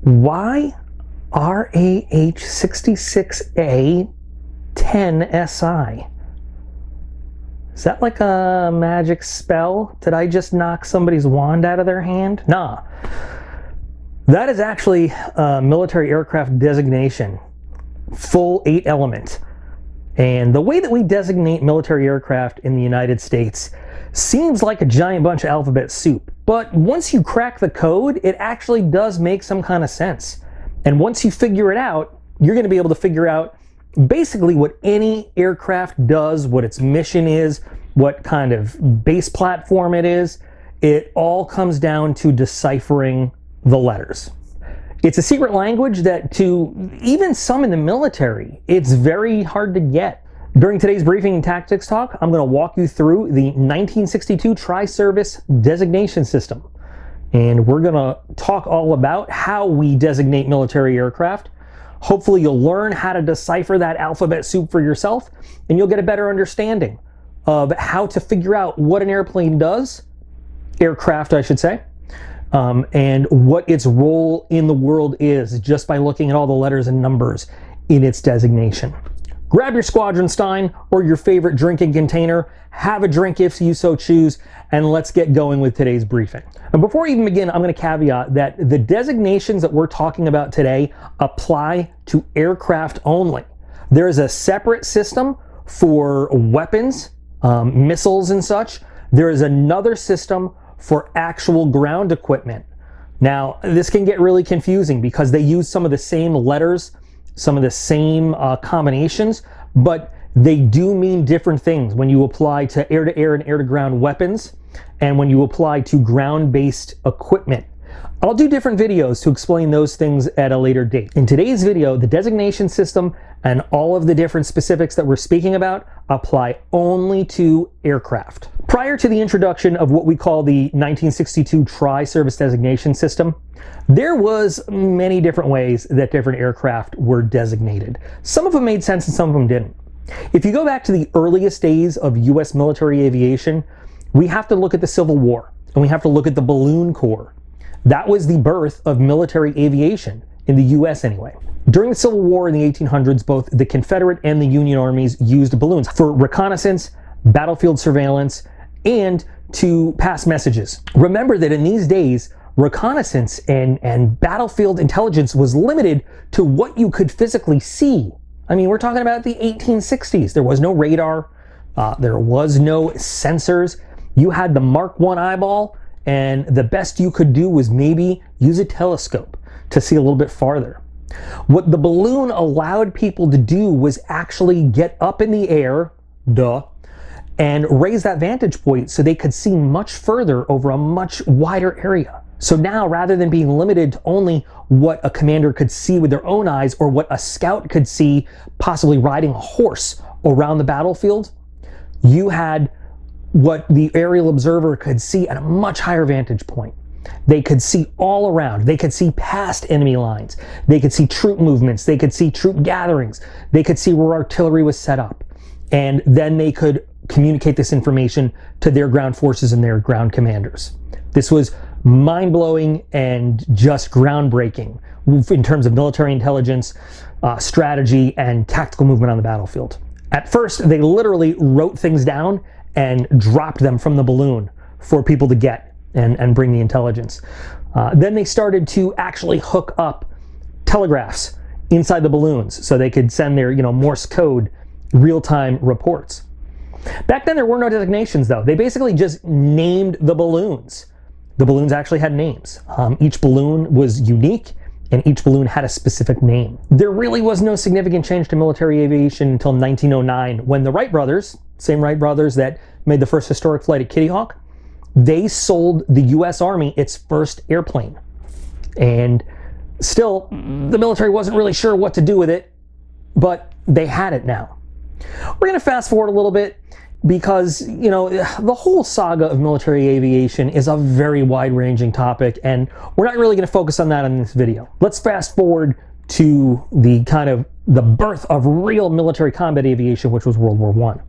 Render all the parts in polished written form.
Why RAH 66A 10SI? Is that like a magic spell? Did I just knock somebody's wand out of their hand? Nah. That is actually a military aircraft designation, full 8 element. And the way that we designate military aircraft in the United States seems like a giant bunch of alphabet soup. But once you crack the code, it actually does make some kind of sense. And once you figure it out, you're going to be able to figure out basically what any aircraft does, what its mission is, what kind of base platform it is. It all comes down to deciphering the letters. It's a secret language that to even some in the military, it's very hard to get. During today's briefing and tactics talk, I'm going to walk you through the 1962 Tri-Service Designation System. And we're going to talk all about how we designate military aircraft. Hopefully you'll learn how to decipher that alphabet soup for yourself, and you'll get a better understanding of how to figure out what an airplane does, aircraft I should say, and what its role in the world is just by looking at all the letters and numbers in its designation. Grab your Squadron Stein or your favorite drinking container, have a drink if you so choose, and let's get going with today's briefing. And before we even begin, I'm going to caveat that the designations that we're talking about today apply to aircraft only. There is a separate system for weapons, missiles and such. There is another system for actual ground equipment. Now, this can get really confusing because they use some of the same letters, some of the same combinations, but they do mean different things when you apply to air-to-air and air-to-ground weapons and when you apply to ground-based equipment. I'll do different videos to explain those things at a later date. In today's video, the designation system and all of the different specifics that we're speaking about apply only to aircraft. Prior to the introduction of what we call the 1962 Tri-Service Designation System, there was many different ways that different aircraft were designated. Some of them made sense and some of them didn't. If you go back to the earliest days of US military aviation, we have to look at the Civil War and we have to look at the Balloon Corps. That was the birth of military aviation, in the US anyway. During the Civil War in the 1800s, both the Confederate and the Union armies used balloons for reconnaissance, battlefield surveillance, and to pass messages. Remember that in these days, reconnaissance and battlefield intelligence was limited to what you could physically see. I mean, we're talking about the 1860s. There was no radar, there was no sensors. You had the Mark I eyeball, and the best you could do was maybe use a telescope to see a little bit farther. What the balloon allowed people to do was actually get up in the air, and raise that vantage point so they could see much further over a much wider area. So now, rather than being limited to only what a commander could see with their own eyes or what a scout could see possibly riding a horse around the battlefield, you had what the aerial observer could see at a much higher vantage point. They could see all around. They could see past enemy lines. They could see troop movements. They could see troop gatherings. They could see where artillery was set up. And then they could communicate this information to their ground forces and their ground commanders. This was mind-blowing and just groundbreaking in terms of military intelligence, strategy, and tactical movement on the battlefield. At first, they literally wrote things down and dropped them from the balloon for people to get and bring the intelligence. Then they started to actually hook up telegraphs inside the balloons so they could send their Morse code real-time reports. Back then there were no designations though. They basically just named the balloons. The balloons actually had names. Each balloon was unique and each balloon had a specific name. There really was no significant change to military aviation until 1909 when the Wright brothers, same Wright brothers that made the first historic flight at Kitty Hawk, they sold the US Army its first airplane. And still, the military wasn't really sure what to do with it, but they had it now. We're going to fast forward a little bit because, the whole saga of military aviation is a very wide-ranging topic, and we're not really going to focus on that in this video. Let's fast forward to the birth of real military combat aviation, which was World War I.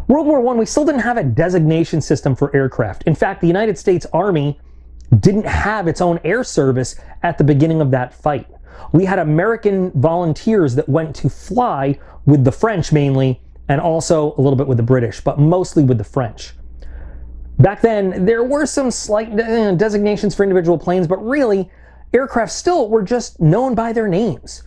World War I, we still didn't have a designation system for aircraft. In fact, the United States Army didn't have its own air service at the beginning of that fight. We had American volunteers that went to fly with the French mainly, and also a little bit with the British, but mostly with the French. Back then, there were some slight designations for individual planes, but really, aircraft still were just known by their names.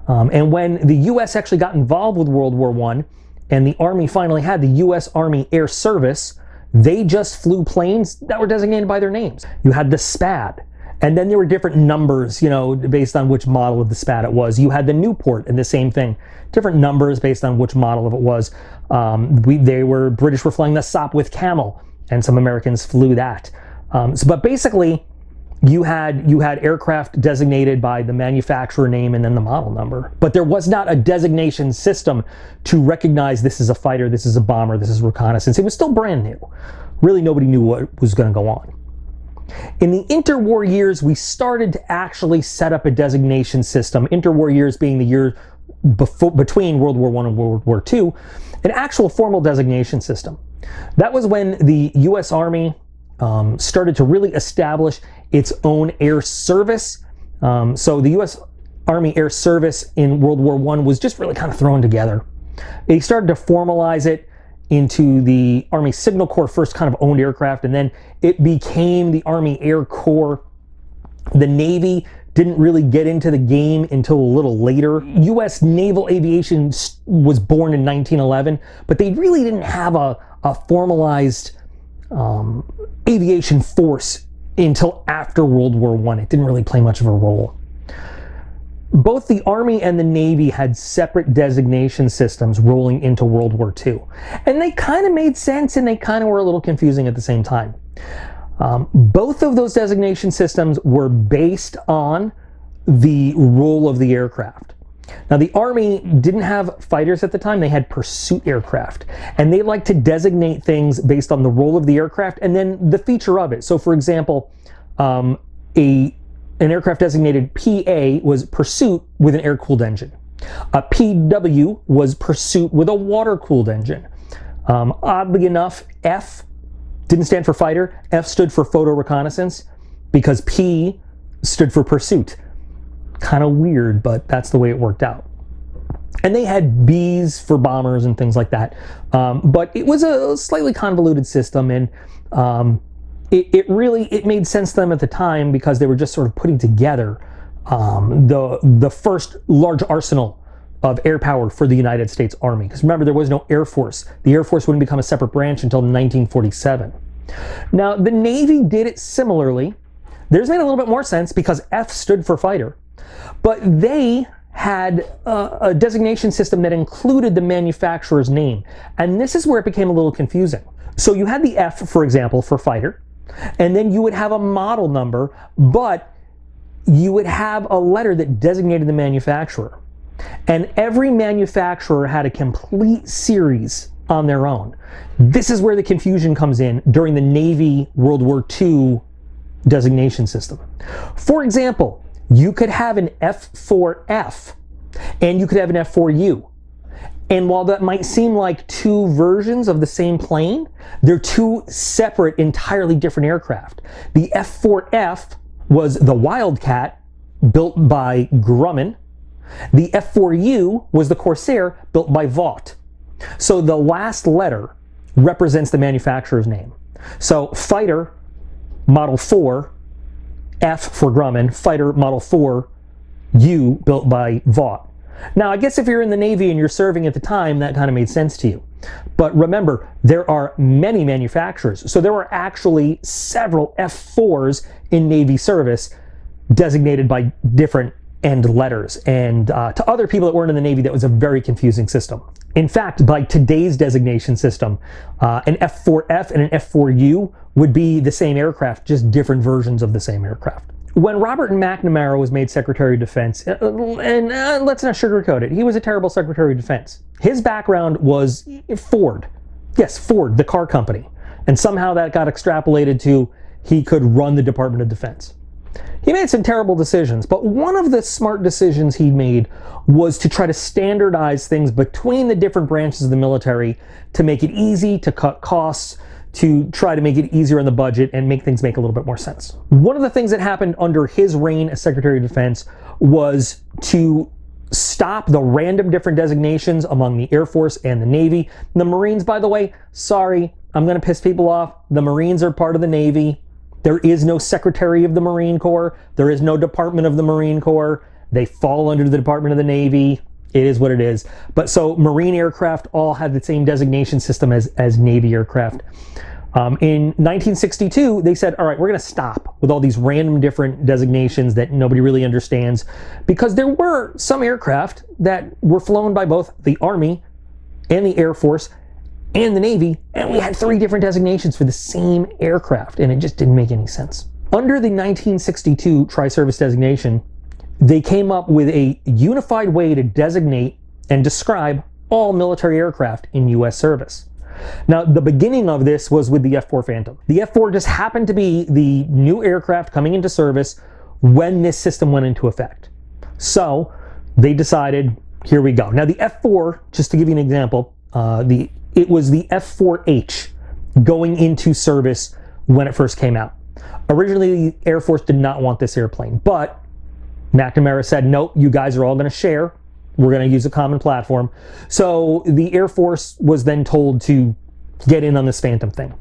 And when the U.S. actually got involved with World War I, and the Army finally had the U.S. Army Air Service, they just flew planes that were designated by their names. You had the SPAD, and then there were different numbers, based on which model of the SPAD it was. You had the Newport, and the same thing. Different numbers based on which model of it was. British were flying the Sopwith Camel, and some Americans flew that. But basically, you had aircraft designated by the manufacturer name and then the model number. But there was not a designation system to recognize this is a fighter, this is a bomber, this is reconnaissance. It was still brand new. Really, nobody knew what was going to go on. In the interwar years, we started to actually set up a designation system, interwar years being the year between World War I and World War II, an actual formal designation system. That was when the U.S. Army started to really establish its own air service. So the U.S. Army Air Service in World War I was just really kind of thrown together. They started to formalize it into the Army Signal Corps, first kind of owned aircraft, and then it became the Army Air Corps. The Navy didn't really get into the game until a little later. U.S. Naval Aviation was born in 1911, but they really didn't have a formalized aviation force until after World War I. It didn't really play much of a role. Both the Army and the Navy had separate designation systems rolling into World War II. And they kind of made sense, and they kind of were a little confusing at the same time. Both of those designation systems were based on the role of the aircraft. Now, the Army didn't have fighters at the time. They had pursuit aircraft. And they liked to designate things based on the role of the aircraft and then the feature of it. So, for example, an aircraft designated PA was pursuit with an air-cooled engine. A PW was pursuit with a water-cooled engine. Oddly enough, F didn't stand for fighter. F stood for photo reconnaissance because P stood for pursuit. Kind of weird, but that's the way it worked out. And they had Bs for bombers and things like that. But it was a slightly convoluted system, and it made sense to them at the time because they were just sort of putting together the first large arsenal of air power for the United States Army. Because remember, there was no Air Force. The Air Force wouldn't become a separate branch until 1947. Now, the Navy did it similarly. Theirs made a little bit more sense because F stood for fighter. But they had a designation system that included the manufacturer's name. And this is where it became a little confusing. So you had the F, for example, for fighter. And then you would have a model number, but you would have a letter that designated the manufacturer. And every manufacturer had a complete series on their own. This is where the confusion comes in during the Navy World War II designation system. For example, you could have an F4F and you could have an F4U. And while that might seem like two versions of the same plane, they're two separate, entirely different aircraft. The F4F was the Wildcat, built by Grumman. The F4U was the Corsair, built by Vought. So the last letter represents the manufacturer's name. So fighter, Model 4, F for Grumman, fighter, Model 4, U, built by Vought. Now, I guess if you're in the Navy and you're serving at the time, that kind of made sense to you. But remember, there are many manufacturers. So there were actually several F4s in Navy service designated by different end letters. And to other people that weren't in the Navy, that was a very confusing system. In fact, by today's designation system, an F4F and an F4U would be the same aircraft, just different versions of the same aircraft. When Robert McNamara was made Secretary of Defense, and let's not sugarcoat it, he was a terrible Secretary of Defense. His background was Ford. Yes, Ford, the car company. And somehow that got extrapolated to he could run the Department of Defense. He made some terrible decisions, but one of the smart decisions he made was to try to standardize things between the different branches of the military to make it easy to cut costs, to try to make it easier on the budget and make things make a little bit more sense. One of the things that happened under his reign as Secretary of Defense was to stop the random different designations among the Air Force and the Navy. The Marines, by the way, sorry, I'm going to piss people off. The Marines are part of the Navy. There is no Secretary of the Marine Corps. There is no Department of the Marine Corps. They fall under the Department of the Navy. It is what it is. But so Marine aircraft all had the same designation system as Navy aircraft. In 1962, they said, all right, we're going to stop with all these random different designations that nobody really understands, because there were some aircraft that were flown by both the Army and the Air Force and the Navy, and we had 3 different designations for the same aircraft, and it just didn't make any sense. Under the 1962 Tri-Service designation, they came up with a unified way to designate and describe all military aircraft in U.S. service. Now, the beginning of this was with the F-4 Phantom. The F-4 just happened to be the new aircraft coming into service when this system went into effect. So they decided, here we go. Now, the F-4, just to give you an example, it was the F-4H going into service when it first came out. Originally, the Air Force did not want this airplane, but McNamara said, nope, you guys are all going to share. We're going to use a common platform. So the Air Force was then told to get in on this Phantom thing.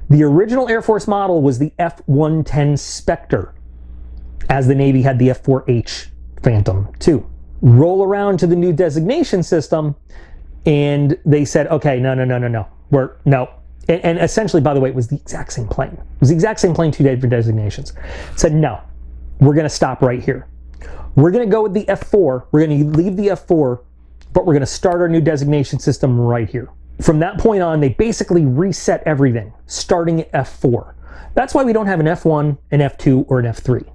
The original Air Force model was the F-110 Spectre, as the Navy had the F-4H Phantom too. Roll around to the new designation system, and they said, okay, no. No. And essentially, by the way, it was the exact same plane. It was the exact same plane, 2 different designations. Said, no, we're going to stop right here. We're going to go with the F-4. We're going to leave the F-4, but we're going to start our new designation system right here. From that point on, they basically reset everything, starting at F-4. That's why we don't have an F-1, an F-2, or an F-3.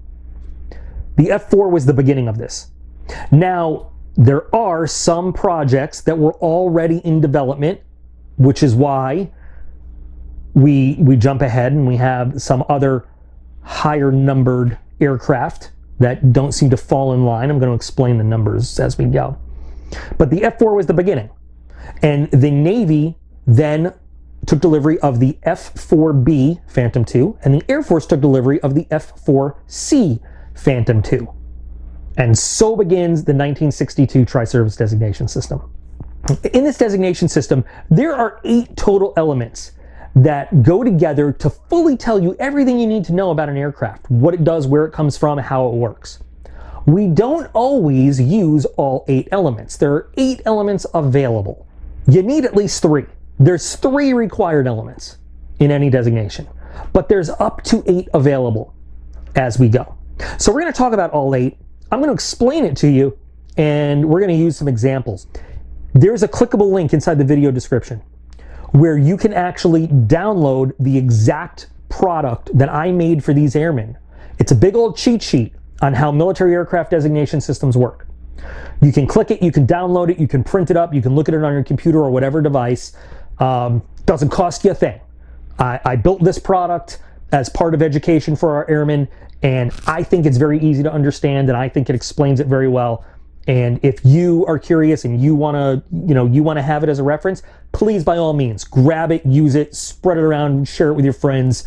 The F-4 was the beginning of this. Now, there are some projects that were already in development, which is why we jump ahead and we have some other higher numbered aircraft that don't seem to fall in line. I'm going to explain the numbers as we go. But the F-4 was the beginning. And the Navy then took delivery of the F-4B Phantom II, and the Air Force took delivery of the F-4C Phantom II. And so begins the 1962 Tri-Service Designation System. In this designation system, there are 8 total elements that go together to fully tell you everything you need to know about an aircraft, what it does, where it comes from, how it works. We don't always use all 8 elements. There are 8 elements available. You need at least 3. There's 3 required elements in any designation, but there's up to 8 available as we go. So we're going to talk about all 8. I'm going to explain it to you, and we're going to use some examples. There's a clickable link inside the video description where you can actually download the exact product that I made for these airmen. It's a big old cheat sheet on how military aircraft designation systems work. You can click it, you can download it, you can print it up, you can look at it on your computer or whatever device. Doesn't cost you a thing. I built this product as part of education for our airmen, and I think it's very easy to understand, and I think it explains it very well. And if you are curious and you want to have it as a reference, please, by all means, grab it, use it, spread it around, share it with your friends.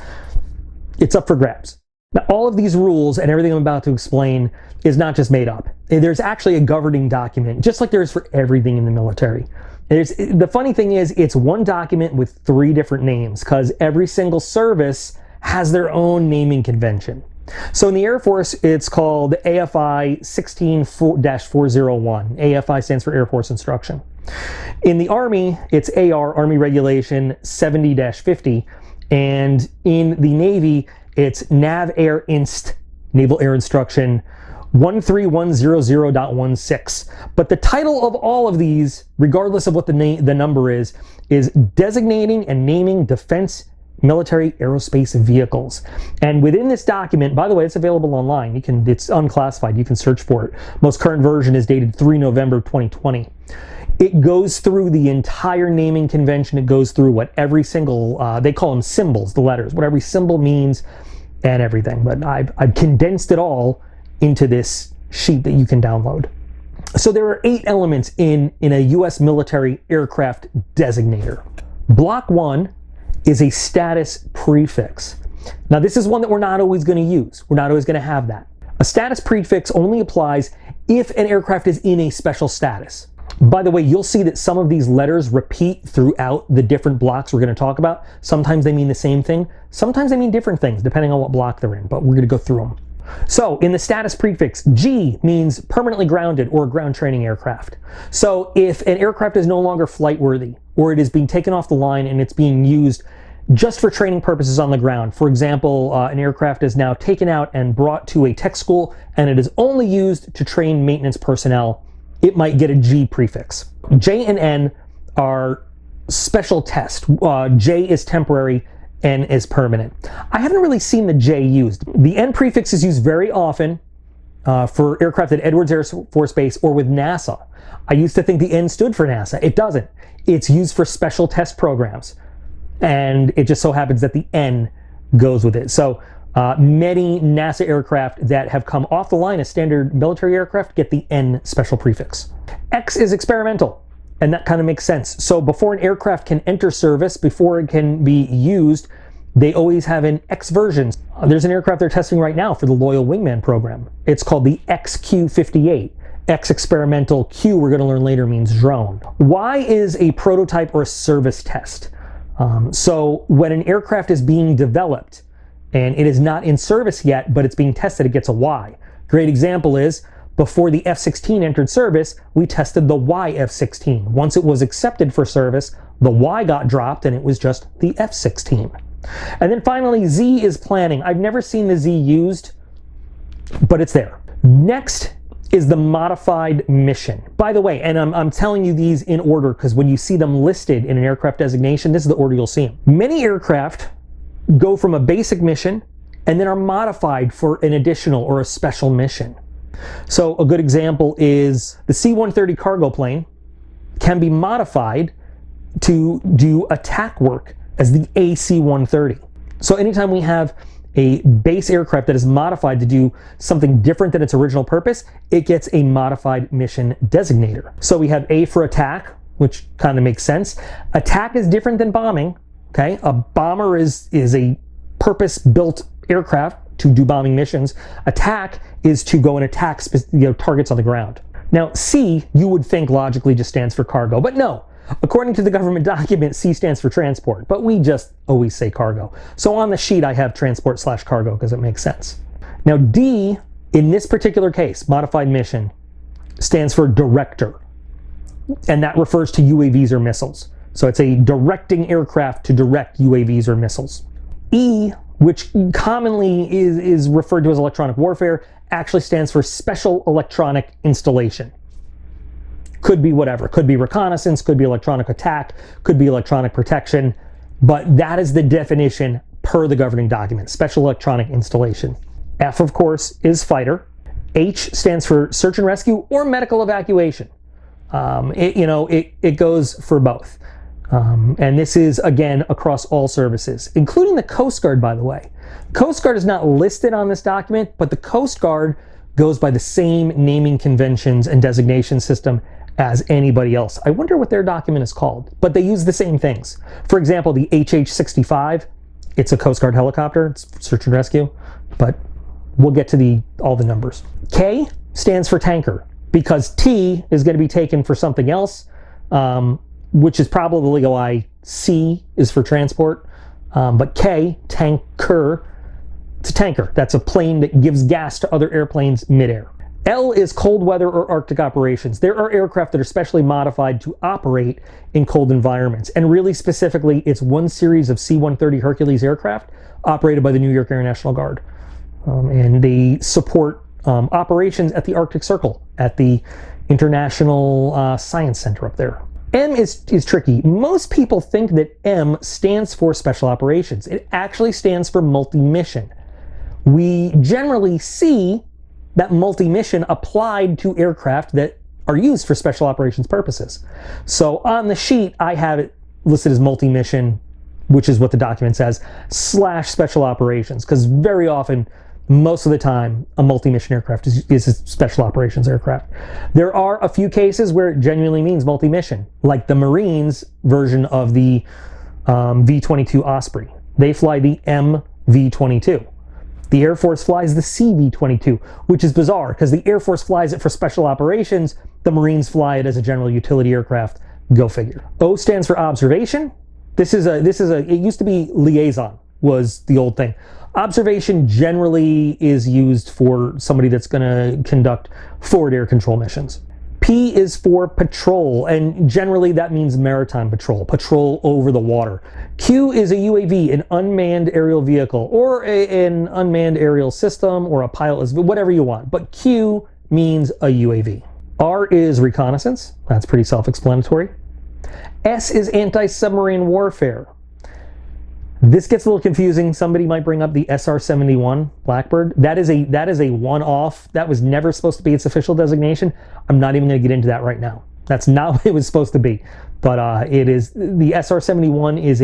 It's up for grabs. Now, all of these rules and everything I'm about to explain is not just made up. There's actually a governing document, just like there is for everything in the military. The funny thing is, it's one document with 3 different names, because every single service has their own naming convention. So in the Air Force, it's called AFI 16-401. AFI stands for Air Force Instruction. In the Army, it's AR, Army Regulation 70-50. And in the Navy, it's NAV Air Inst, Naval Air Instruction 13100.16. But the title of all of these, regardless of what the number is Designating and Naming Defense Military Aerospace Vehicles. And within this document, by the way, it's available online. It's unclassified. You can search for it. Most current version is dated 3 November 2020. It goes through the entire naming convention. It goes through what every single, they call them symbols, the letters, what every symbol means and everything. But I've condensed it all into this sheet that you can download. So there are 8 elements in a U.S. military aircraft designator. Block 1 is a status prefix. Now this is one that we're not always going to use. We're not always going to have that. A status prefix only applies if an aircraft is in a special status. By the way, you'll see that some of these letters repeat throughout the different blocks we're going to talk about. Sometimes they mean the same thing. Sometimes they mean different things depending on what block they're in, but we're going to go through them. So in the status prefix, G means permanently grounded or ground training aircraft. So if an aircraft is no longer flight worthy, or it is being taken off the line and it's being used just for training purposes on the ground. For example, an aircraft is now taken out and brought to a tech school and it is only used to train maintenance personnel. It might get a G prefix. J and N are special test. J is temporary, N is permanent. I haven't really seen the J used. The N prefix is used very often for aircraft at Edwards Air Force Base or with NASA. I used to think the N stood for NASA. It doesn't. It's used for special test programs. And it just so happens that the N goes with it. So many NASA aircraft that have come off the line as standard military aircraft get the N special prefix. X is experimental, and that kind of makes sense. So before an aircraft can enter service, before it can be used, they always have an X version. There's an aircraft they're testing right now for the Loyal Wingman program. It's called the XQ-58. X experimental, Q we're going to learn later means drone. Y is a prototype or a service test. So when an aircraft is being developed and it is not in service yet, but it's being tested, it gets a Y. Great example is before the F-16 entered service, we tested the Y-F-16. Once it was accepted for service, the Y got dropped and it was just the F-16. And then finally, Z is planning. I've never seen the Z used, but it's there. Next is the modified mission. By the way, and I'm telling you these in order because when you see them listed in an aircraft designation, this is the order you'll see them. Many aircraft go from a basic mission and then are modified for an additional or a special mission. So a good example is the C-130 cargo plane can be modified to do attack work as the AC-130. So anytime we have a base aircraft that is modified to do something different than its original purpose, it gets a modified mission designator. So we have A for attack, which kind of makes sense. Attack is different than bombing, okay? A bomber is a purpose-built aircraft to do bombing missions. Attack is to go and attack targets on the ground. Now, C, you would think logically just stands for cargo, but no. According to the government document, C stands for transport, but we just always say cargo. So on the sheet, I have transport/cargo because it makes sense. Now D, in this particular case, modified mission, stands for director, and that refers to UAVs or missiles. So it's a directing aircraft to direct UAVs or missiles. E, which commonly is referred to as electronic warfare, actually stands for special electronic installation. Could be whatever, could be reconnaissance, could be electronic attack, could be electronic protection, but that is the definition per the governing document, special electronic installation. F, of course, is fighter. H stands for search and rescue or medical evacuation. It goes for both. And this is, again, across all services, including the Coast Guard, by the way. Coast Guard is not listed on this document, but the Coast Guard goes by the same naming conventions and designation system as anybody else. I wonder what their document is called, but they use the same things. For example, the HH-65, it's a Coast Guard helicopter, it's search and rescue, but we'll get to all the numbers. K stands for tanker, because T is going to be taken for something else, which is probably why C is for transport, but K, tanker, it's a tanker. That's a plane that gives gas to other airplanes midair. L is cold weather or Arctic operations. There are aircraft that are specially modified to operate in cold environments. And really specifically, it's one series of C-130 Hercules aircraft operated by the New York Air National Guard. And they support operations at the Arctic Circle, at the International Science Center up there. M is tricky. Most people think that M stands for special operations. It actually stands for multi-mission. We generally see that multi-mission applied to aircraft that are used for special operations purposes. So on the sheet, I have it listed as multi-mission, which is what the document says, / special operations, because very often, most of the time, a multi-mission aircraft is a special operations aircraft. There are a few cases where it genuinely means multi-mission, like the Marines version of the V-22 Osprey. They fly the MV-22. The Air Force flies the CV-22, which is bizarre because the Air Force flies it for special operations. The Marines fly it as a general utility aircraft. Go figure. O stands for observation. It used to be liaison was the old thing. Observation generally is used for somebody that's going to conduct forward air control missions. P is for patrol, and generally that means maritime patrol over the water. Q is a UAV, an unmanned aerial vehicle, or an unmanned aerial system, or a pilot, whatever you want. But Q means a UAV. R is reconnaissance. That's pretty self-explanatory. S is anti-submarine warfare. This gets a little confusing. Somebody might bring up the SR-71 Blackbird. That is a one-off. That was never supposed to be its official designation. I'm not even going to get into that right now. That's not what it was supposed to be. But it is, the SR-71 is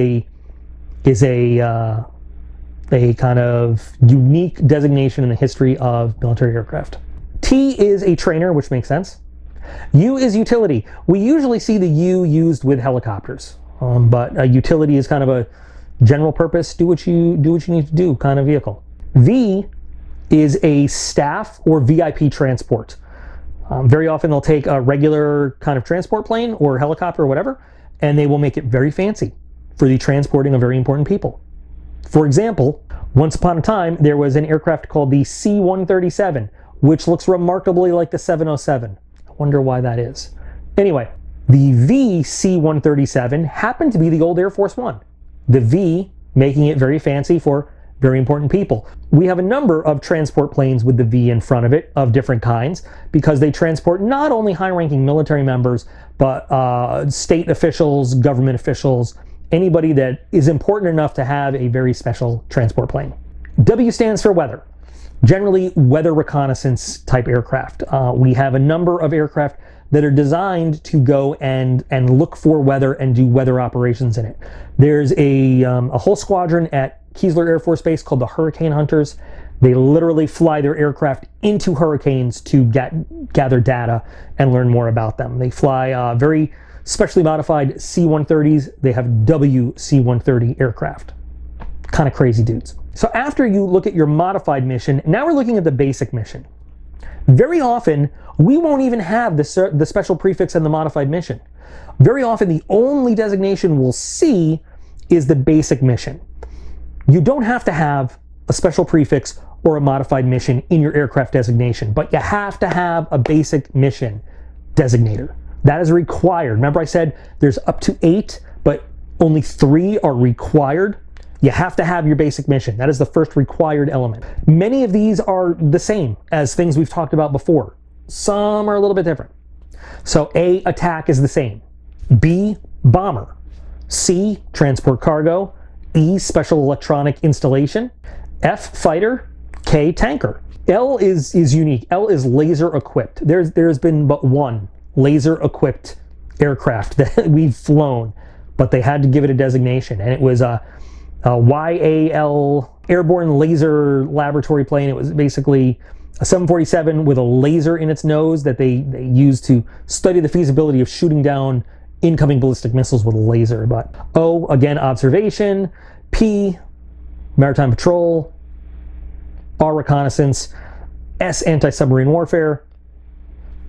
a kind of unique designation in the history of military aircraft. T is a trainer, which makes sense. U is utility. We usually see the U used with helicopters, but a utility is kind of a general purpose, do what you need to do kind of vehicle. V is a staff or VIP transport. Very often they'll take a regular kind of transport plane or helicopter or whatever, and they will make it very fancy for the transporting of very important people. For example, once upon a time, there was an aircraft called the C-137, which looks remarkably like the 707. I wonder why that is. Anyway, the VC-137 happened to be the old Air Force One. The V making it very fancy for very important people. We have a number of transport planes with the V in front of it of different kinds because they transport not only high-ranking military members, but state officials, government officials, anybody that is important enough to have a very special transport plane. W stands for weather. Generally, weather reconnaissance type aircraft. We have a number of aircraft that are designed to go and look for weather and do weather operations in it. There's a whole squadron at Keesler Air Force Base called the Hurricane Hunters. They literally fly their aircraft into hurricanes to gather data and learn more about them. They fly very specially modified C-130s. They have WC-130 aircraft. Kind of crazy dudes. So after you look at your modified mission, now we're looking at the basic mission. Very often, we won't even have the special prefix in the modified mission. Very often, the only designation we'll see is the basic mission. You don't have to have a special prefix or a modified mission in your aircraft designation, but you have to have a basic mission designator. That is required. Remember I said there's up to 8, but only 3 are required? You have to have your basic mission. That is the first required element. Many of these are the same as things we've talked about before. Some are a little bit different. So A, attack is the same. B, bomber. C, transport cargo. E, special electronic installation. F, fighter. K, tanker. L is unique. L is laser equipped. There's been but one laser equipped aircraft that we've flown, but they had to give it a designation, and it was a YAL, Airborne Laser Laboratory Plane. It was basically a 747 with a laser in its nose that they used to study the feasibility of shooting down incoming ballistic missiles with a laser. But O, again, observation. P, maritime patrol. R, reconnaissance. S, anti-submarine warfare.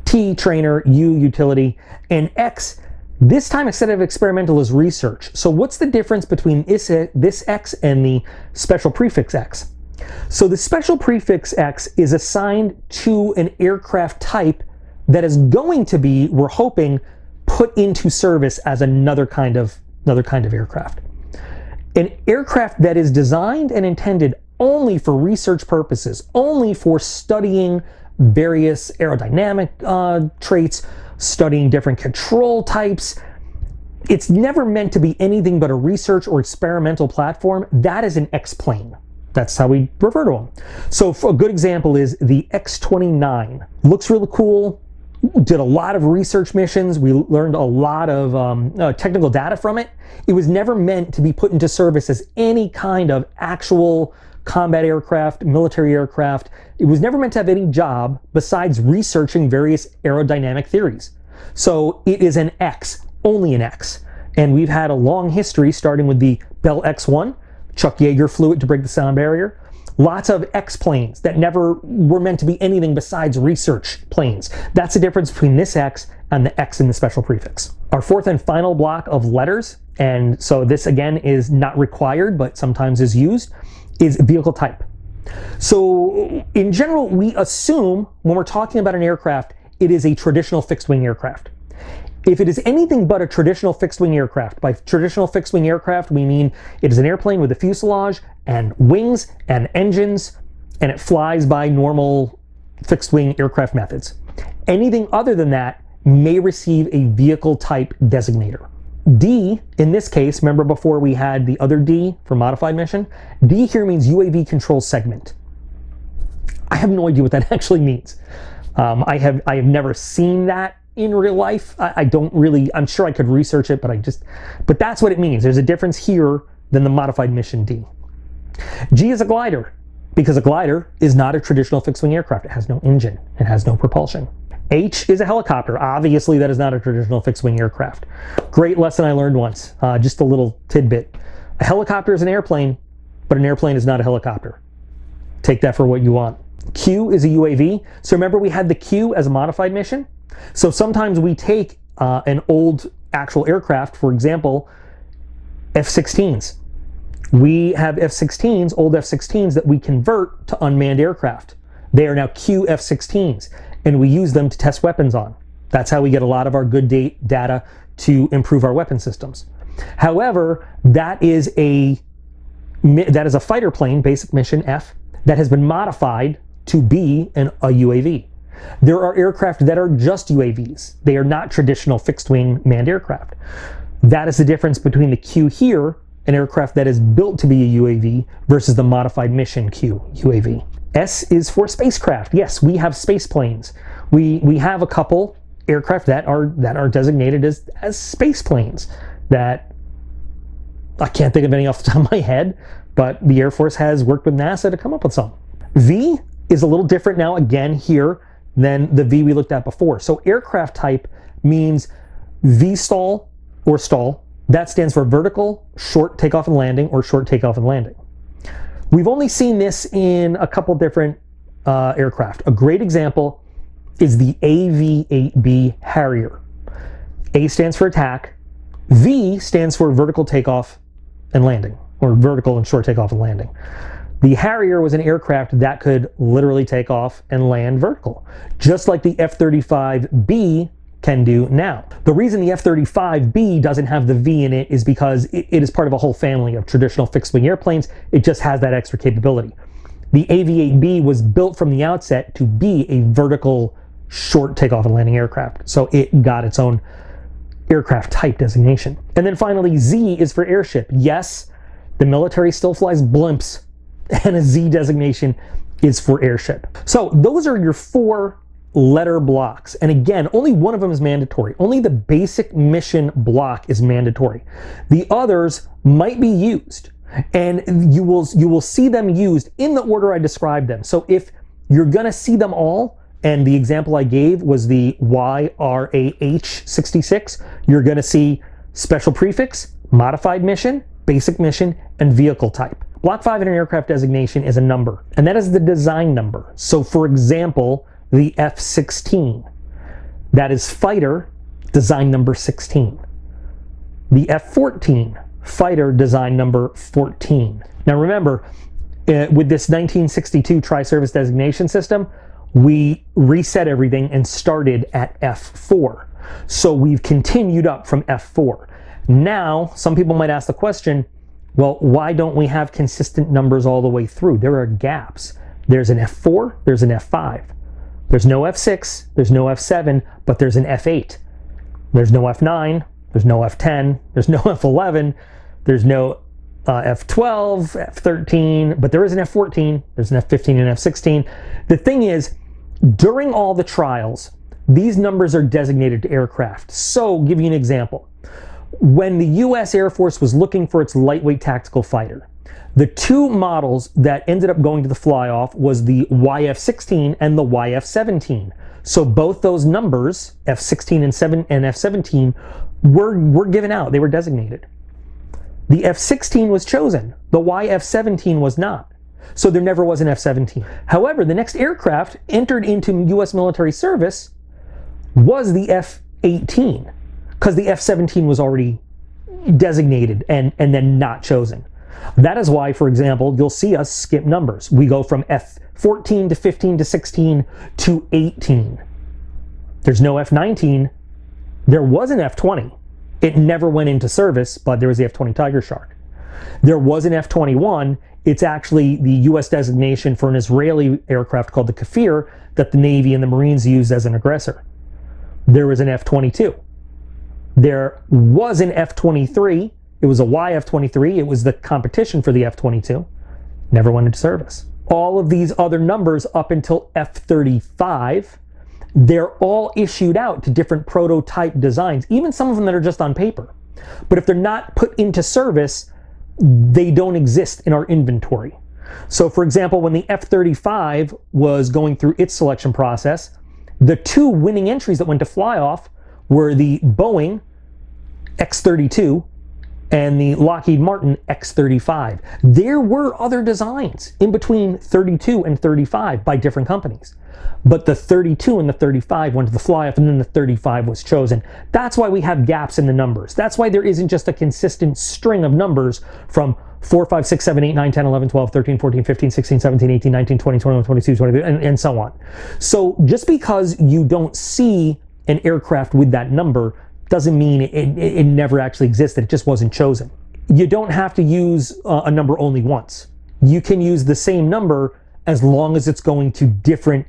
T, trainer. U, utility. And X, this time instead of experimental, is research. So what's the difference between this X and the special prefix X? So the special prefix X is assigned to an aircraft type that is going to be, we're hoping, put into service as another kind of aircraft. An aircraft that is designed and intended only for research purposes, only for studying various aerodynamic traits, studying different control types. It's never meant to be anything but a research or experimental platform. That is an X-plane. That's how we refer to them. So a good example is the X-29. Looks really cool. Did a lot of research missions. We learned a lot of technical data from it. It was never meant to be put into service as any kind of actual combat aircraft, military aircraft. It was never meant to have any job besides researching various aerodynamic theories. So it is an X, only an X. And we've had a long history starting with the Bell X-1, Chuck Yeager flew it to break the sound barrier. Lots of X-planes that never were meant to be anything besides research planes. That's the difference between this X and the X in the special prefix. Our fourth and final block of letters, and so this again is not required but sometimes is used, is vehicle type. So in general, we assume when we're talking about an aircraft, it is a traditional fixed-wing aircraft. If it is anything but a traditional fixed-wing aircraft, by traditional fixed-wing aircraft, we mean it is an airplane with a fuselage and wings and engines, and it flies by normal fixed-wing aircraft methods. Anything other than that may receive a vehicle type designator. D, in this case, remember before we had the other D for modified mission? D here means UAV control segment. I have no idea what that actually means. I have never seen that in real life. I don't really, I'm sure I could research it, but that's what it means. There's a difference here than the modified mission D. G is a glider, because a glider is not a traditional fixed-wing aircraft. It has no engine, it has no propulsion. H is a helicopter. Obviously, that is not a traditional fixed-wing aircraft. Great lesson I learned once, just a little tidbit. A helicopter is an airplane, but an airplane is not a helicopter. Take that for what you want. Q is a UAV. So remember we had the Q as a modified mission? So sometimes we take an old actual aircraft, for example, F-16s. We have F-16s, old F-16s, that we convert to unmanned aircraft. They are now Q F-16s, and we use them to test weapons on. That's how we get a lot of our good data to improve our weapon systems. However, that is a fighter plane, basic mission F, that has been modified to be a UAV. There are aircraft that are just UAVs. They are not traditional fixed-wing manned aircraft. That is the difference between the Q here, an aircraft that is built to be a UAV, versus the modified mission Q UAV. S is for spacecraft. Yes, we have space planes. We have a couple aircraft that are designated as space planes that I can't think of any off the top of my head, but the Air Force has worked with NASA to come up with some. V is a little different now again here than the V we looked at before. So aircraft type means VSTOL or stall. That stands for vertical short takeoff and landing, or short takeoff and landing. We've only seen this in a couple different aircraft. A great example is the AV-8B Harrier. A stands for attack. V stands for vertical takeoff and landing, or vertical and short takeoff and landing. The Harrier was an aircraft that could literally take off and land vertical, just like the F-35B can do now. The reason the F-35B doesn't have the V in it is because it is part of a whole family of traditional fixed-wing airplanes. It just has that extra capability. The AV-8B was built from the outset to be a vertical short takeoff and landing aircraft, so it got its own aircraft type designation. And then finally, Z is for airship. Yes, the military still flies blimps, and a Z designation is for airship. So those are your 4 letter blocks. And again, only one of them is mandatory. Only the basic mission block is mandatory. The others might be used, and you will see them used in the order I described them. So if you're gonna see them all, and the example I gave was the YRAH-66, you're gonna see special prefix, modified mission, basic mission, and vehicle type. Block 5 in an aircraft designation is a number, and that is the design number. So for example, the F-16, that is fighter design number 16. The F-14, fighter design number 14. Now remember, with this 1962 tri-service designation system, we reset everything and started at F4. So we've continued up from F4. Now, some people might ask the question, well, why don't we have consistent numbers all the way through? There are gaps. There's an F4, there's an F5. There's no F6, there's no F7, but there's an F8. There's no F9, there's no F10, there's no F11, there's no F12, F13, but there is an F14, there's an F15 and F16. The thing is, during all the trials, these numbers are designated to aircraft. So, give you an example. When the US Air Force was looking for its lightweight tactical fighter, the 2 models that ended up going to the fly-off was the YF-16 and the YF-17. So both those numbers, F16 and F17, were given out. They were designated. The F16 was chosen. The YF17 was not. So there never was an F17. However, the next aircraft entered into U.S. military service was the F18, because the F17 was already designated and then not chosen. That is why, for example, you'll see us skip numbers. We go from F14 to 15 to 16 to 18. There's no F19. There was an F20. It never went into service, but there was the F-20 Tiger Shark. There was an F-21. It's actually the U.S. designation for an Israeli aircraft called the Kafir that the Navy and the Marines used as an aggressor. There was an F-22. There was an F-23. It was a YF-23. It was the competition for the F-22. Never went into service. All of these other numbers up until F-35, they're all issued out to different prototype designs, even some of them that are just on paper. But if they're not put into service, they don't exist in our inventory. So for example, when the F-35 was going through its selection process, the two winning entries that went to fly off were the Boeing X-32 and the Lockheed Martin X-35. There were other designs in between 32 and 35 by different companies. But the 32 and the 35 went to the fly-off, and then the 35 was chosen. That's why we have gaps in the numbers. That's why there isn't just a consistent string of numbers from 4, 5, 6, 7, 8, 9, 10, 11, 12, 13, 14, 15, 16, 17, 18, 19, 20, 21, 22, 23, and so on. So just because you don't see an aircraft with that number doesn't mean it never actually existed. It just wasn't chosen. You don't have to use a number only once. You can use the same number as long as it's going to different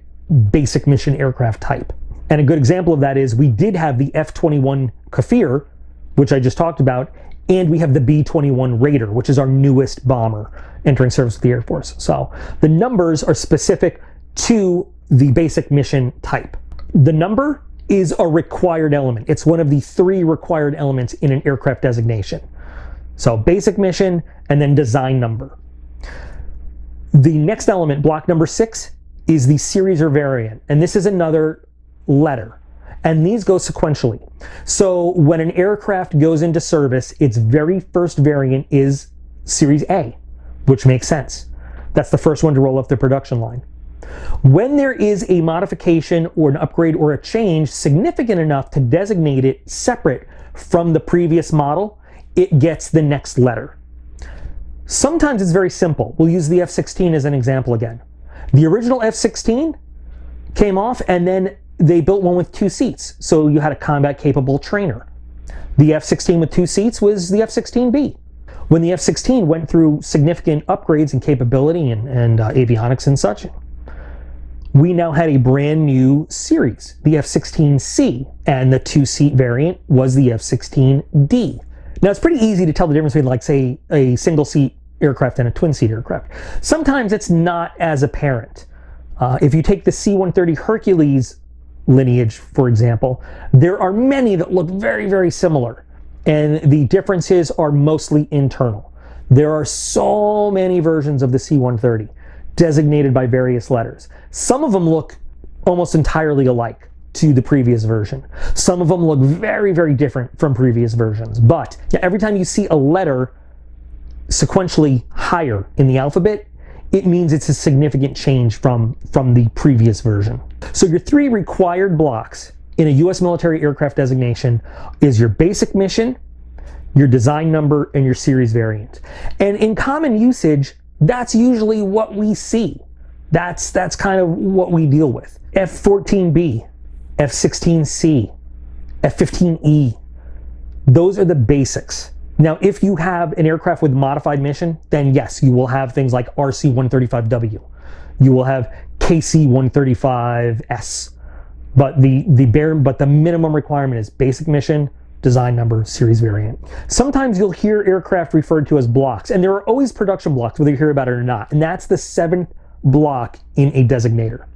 basic mission aircraft type. And a good example of that is we did have the F-21 Kafir, which I just talked about, and we have the B-21 Raider, which is our newest bomber entering service with the Air Force. So the numbers are specific to the basic mission type. The number is a required element. It's one of the 3 required elements in an aircraft designation. So basic mission and then design number. The next element, block number 6, is the series or variant. And this is another letter. And these go sequentially. So when an aircraft goes into service, its very first variant is Series A, which makes sense. That's the first one to roll off the production line. When there is a modification or an upgrade or a change significant enough to designate it separate from the previous model, it gets the next letter. Sometimes it's very simple. We'll use the F-16 as an example again. The original F-16 came off and then they built one with 2 seats. So you had a combat capable trainer. The F-16 with 2 seats was the F-16B. When the F-16 went through significant upgrades in capability and avionics and such, we now had a brand new series, the F-16C, and the 2-seat variant was the F-16D. Now it's pretty easy to tell the difference between, like, say, a single-seat aircraft and a twin-seat aircraft. Sometimes it's not as apparent. If you take the C-130 Hercules lineage, for example, there are many that look very, very similar, and the differences are mostly internal. There are so many versions of the C-130 designated by various letters. Some of them look almost entirely alike to the previous version. Some of them look very, very different from previous versions. But every time you see a letter sequentially higher in the alphabet, it means it's a significant change from the previous version. So your 3 required blocks in a U.S. military aircraft designation is your basic mission, your design number, and your series variant. And in common usage, that's usually what we see. That's kind of what we deal with. F-14B, F-16C, F-15E. Those are the basics. Now, if you have an aircraft with modified mission, then yes, you will have things like RC-135W. You will have KC-135S. But the minimum requirement is basic mission, design number, series variant. Sometimes you'll hear aircraft referred to as blocks, and there are always production blocks, whether you hear about it or not. And that's the 7th block in a designator.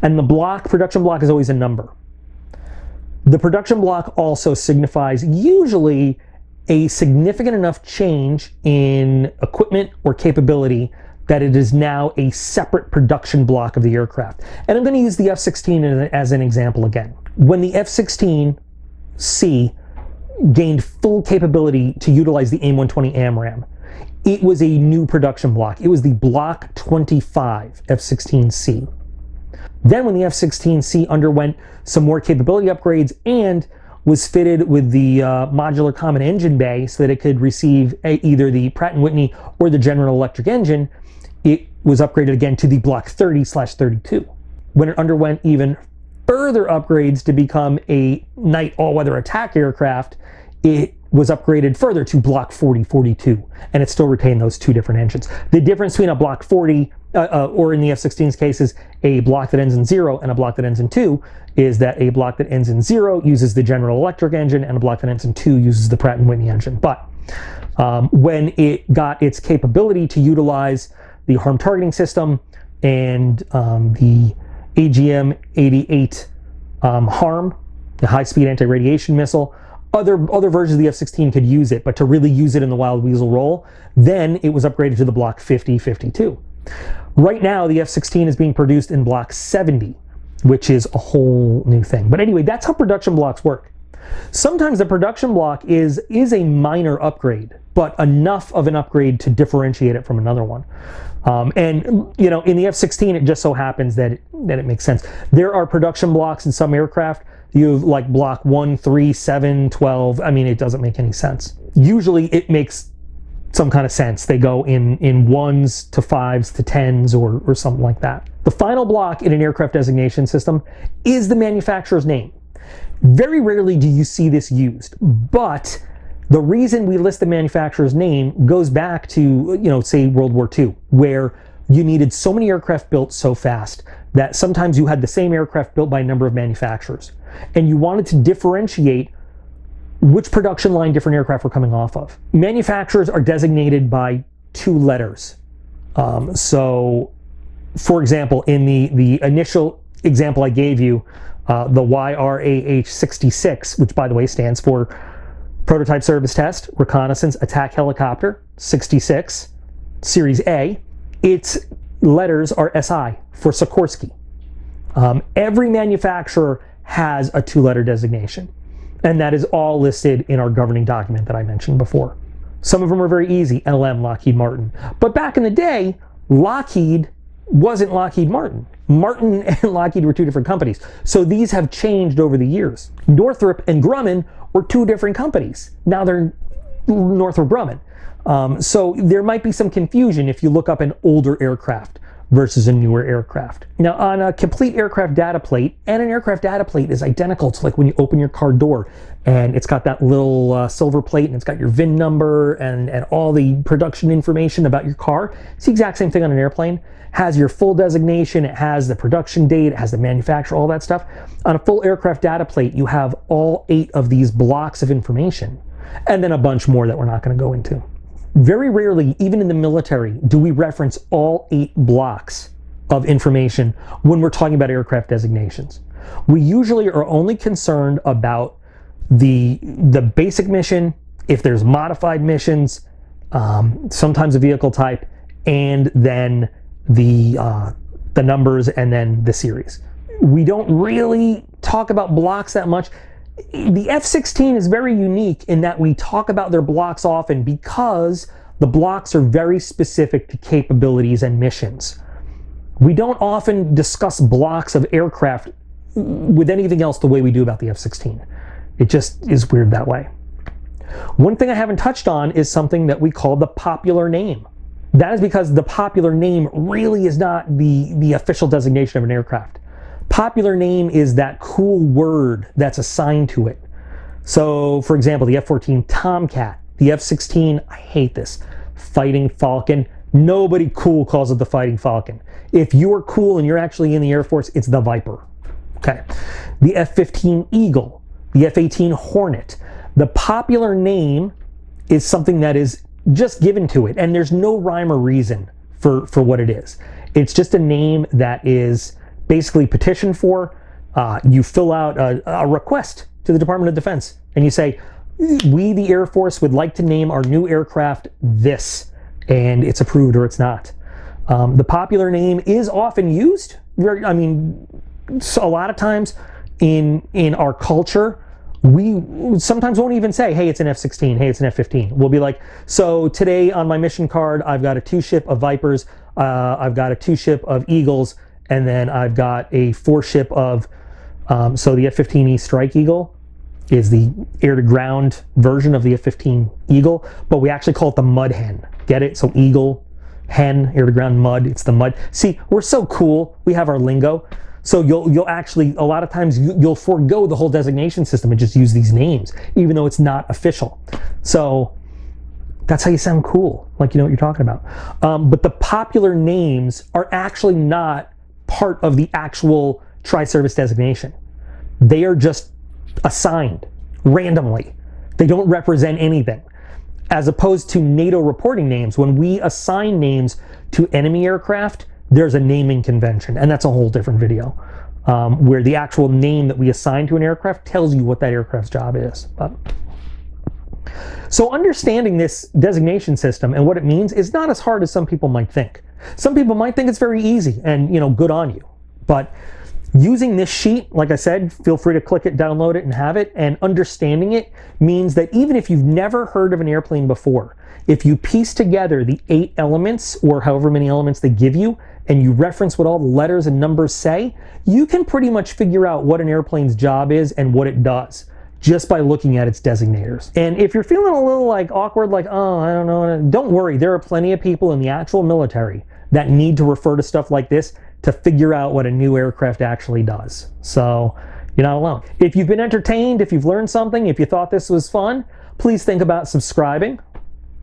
And the production block is always a number. The production block also signifies usually a significant enough change in equipment or capability that it is now a separate production block of the aircraft. And I'm going to use the F-16 as an example again. When the F-16C gained full capability to utilize the AIM-120 AMRAAM, it was a new production block. It was the Block 25 F-16C. Then when the F-16C underwent some more capability upgrades and was fitted with the modular common engine bay so that it could receive either the Pratt & Whitney or the General Electric engine, it was upgraded again to the Block 30/32. When it underwent even further upgrades to become a night all-weather attack aircraft, it was upgraded further to Block 40/42, and it still retained those two different engines. The difference between a Block 40, or in the F-16's cases, a block that ends in 0 and a block that ends in 2, is that a block that ends in 0 uses the General Electric engine, and a block that ends in 2 uses the Pratt & Whitney engine. But when it got its capability to utilize the harm targeting system and the AGM-88 HARM, the high-speed anti-radiation missile, other versions of the F-16 could use it, but to really use it in the Wild Weasel role, then it was upgraded to the Block 50/52. Right now, the F-16 is being produced in Block 70, which is a whole new thing. But anyway, that's how production blocks work. Sometimes the production block is a minor upgrade, but enough of an upgrade to differentiate it from another one. And you know, in the F-16, it just so happens that it makes sense. There are production blocks in some aircraft. You have like Block 1, 3, 7, 12. I mean, it doesn't make any sense. Usually it makes some kind of sense. They go in 1s to 5s to 10s or something like that. The final block in an aircraft designation system is the manufacturer's name. Very rarely do you see this used, but the reason we list the manufacturer's name goes back to, you know, say World War II, where you needed so many aircraft built so fast that sometimes you had the same aircraft built by a number of manufacturers, and you wanted to differentiate which production line different aircraft were coming off of. Manufacturers are designated by 2 letters. So, for example, in the initial example I gave you, the YRAH-66, which by the way stands for Prototype Service Test, Reconnaissance Attack Helicopter 66, Series A, its letters are SI for Sikorsky. Every manufacturer has a 2-letter designation, and that is all listed in our governing document that I mentioned before. Some of them are very easy, LM, Lockheed Martin. But back in the day, Lockheed wasn't Lockheed Martin. Martin and Lockheed were 2 different companies. So these have changed over the years. Northrop and Grumman were 2 different companies. Now they're Northrop Grumman. So there might be some confusion if you look up an older aircraft versus a newer aircraft. Now, on a complete aircraft data plate, and an aircraft data plate is identical to like when you open your car door, and it's got that little silver plate, and it's got your VIN number and all the production information about your car. It's the exact same thing on an airplane. Has your full designation, it has the production date, it has the manufacturer, all that stuff. On a full aircraft data plate, you have all 8 of these blocks of information, and then a bunch more that we're not going to go into. Very rarely, even in the military, do we reference all 8 blocks of information when we're talking about aircraft designations. We usually are only concerned about the basic mission, if there's modified missions, sometimes a vehicle type, and then the numbers, and then the series. We don't really talk about blocks that much. The F-16 is very unique in that we talk about their blocks often because the blocks are very specific to capabilities and missions. We don't often discuss blocks of aircraft with anything else the way we do about the F-16. It just is weird that way. One thing I haven't touched on is something that we call the popular name. That is because the popular name really is not the official designation of an aircraft. Popular name is that cool word that's assigned to it. So, for example, the F-14 Tomcat, the F-16, I hate this, Fighting Falcon. Nobody cool calls it the Fighting Falcon. If you are cool and you're actually in the Air Force, it's the Viper. Okay. The F-15 Eagle, the F-18 Hornet. The popular name is something that is just given to it, and there's no rhyme or reason for what it is. It's just a name that is basically petitioned for. You fill out a request to the Department of Defense, and you say, we, the Air Force, would like to name our new aircraft this, and it's approved or it's not. The popular name is often used. I mean, so a lot of times in our culture, we sometimes won't even say, hey, it's an F-16, hey, it's an F-15. We'll be like, so today on my mission card, I've got a 2-ship of Vipers, I've got a 2-ship of Eagles, and then I've got a 4-ship of, so the F-15E Strike Eagle is the air-to-ground version of the F-15 Eagle, but we actually call it the Mud Hen. Get it? So Eagle, Hen, air-to-ground, Mud, it's the Mud. See, we're so cool, we have our lingo. So you'll actually, a lot of times, you'll forego the whole designation system and just use these names, even though it's not official. So that's how you sound cool, like you know what you're talking about. But the popular names are actually not part of the actual tri-service designation. They are just assigned randomly. They don't represent anything. As opposed to NATO reporting names, when we assign names to enemy aircraft, there's a naming convention, and that's a whole different video, where the actual name that we assign to an aircraft tells you what that aircraft's job is. So understanding this designation system and what it means is not as hard as some people might think. Some people might think it's very easy and, you know, good on you. But using this sheet, like I said, feel free to click it, download it, and have it. And understanding it means that even if you've never heard of an airplane before, if you piece together the 8 elements or however many elements they give you, and you reference what all the letters and numbers say, you can pretty much figure out what an airplane's job is and what it does just by looking at its designators. And if you're feeling a little like awkward, like, oh, I don't know, don't worry. There are plenty of people in the actual military that need to refer to stuff like this to figure out what a new aircraft actually does. So you're not alone. If you've been entertained, if you've learned something, if you thought this was fun, please think about subscribing,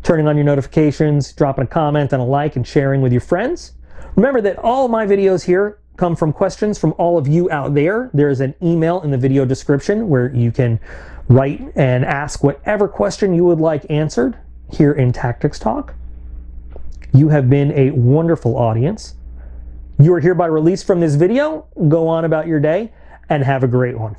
turning on your notifications, dropping a comment and a like, and sharing with your friends. Remember that all of my videos here come from questions from all of you out there. There's an email in the video description where you can write and ask whatever question you would like answered here in Tactics Talk. You have been a wonderful audience. You are hereby released from this video. Go on about your day and have a great one.